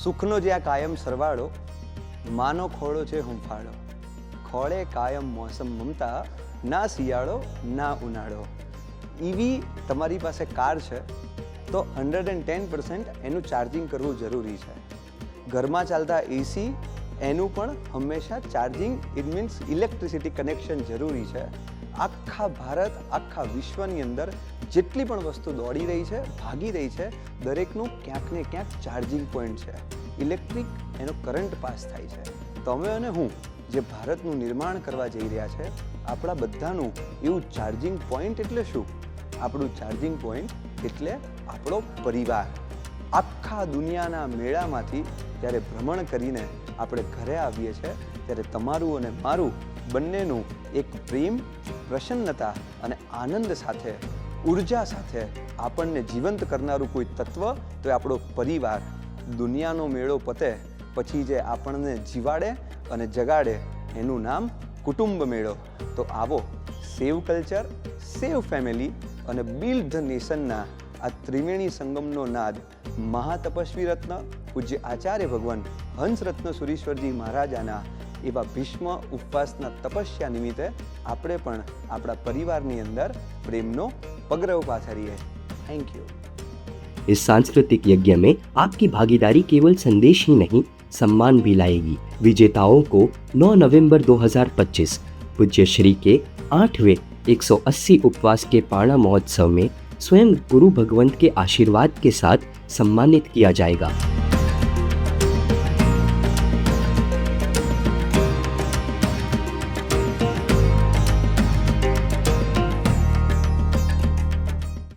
સુખનો જે આ કાયમ સરવાળો, માનો ખોળો છે હુંફાળો, ખોળે કાયમ મોસમ મમતા, ના શિયાળો ના ઉનાળો. એવી તમારી પાસે કાર છે તો 110% એનું ચાર્જિંગ કરવું જરૂરી છે. ઘરમાં ચાલતા એસી એનું પણ હંમેશા charging, it means electricity connection જરૂરી છે. આખા ભારત, આખા વિશ્વની અંદર જેટલી પણ વસ્તુ દોડી રહી છે, ભાગી રહી છે, દરેકનું ક્યાંક ને ક્યાંક ચાર્જિંગ પોઈન્ટ છે. ઇલેક્ટ્રિક એનો કરંટ પાસ થાય છે. તમે અને હું જે ભારતનું નિર્માણ કરવા જઈ રહ્યા છે, આપણા બધાનું એવું ચાર્જિંગ પોઈન્ટ એટલે શું? આપણું ચાર્જિંગ પોઈન્ટ એટલે આપણો પરિવાર. આખા દુનિયાના મેળામાંથી જ્યારે ભ્રમણ કરીને આપણે ઘરે આવીએ છીએ ત્યારે તમારું અને મારું બંનેનું એક પ્રેમ, પ્રસન્નતા અને આનંદ સાથે, ઉર્જા સાથે આપણને જીવંત કરનારું કોઈ તત્વ તો એ આપણો પરિવાર. દુનિયાનો મેળો પતે પછી જે આપણને જીવાડે અને જગાડે એનું નામ કુટુંબ મેળો. તો આવો, સેવ કલ્ચર, સેવ ફેમિલી અને બિલ્ડ ધ નેશનના આ ત્રિવેણી સંગમનો નાદ મહાતપસ્વી રત્ન પૂજ્ય આચાર્ય ભગવાન હંસરત્ન સુરીશ્વરજી મહારાજાના એવા ભીષ્મ ઉપવાસના તપસ્યા નિમિત્તે આપણે પણ આપણા પરિવારની અંદર પ્રેમનો પગરવ પાથરીએ. Thank you. इस सांस्कृतिक यज्ञ में आपकी भागीदारी केवल संदेश ही नहीं, सम्मान भी लाएगी. विजेताओं को 9 नवंबर 2025 पूज्य श्री के 8वें 180 उपवास के पाणा महोत्सव में स्वयं गुरु भगवंत के आशीर्वाद के साथ सम्मानित किया जाएगा.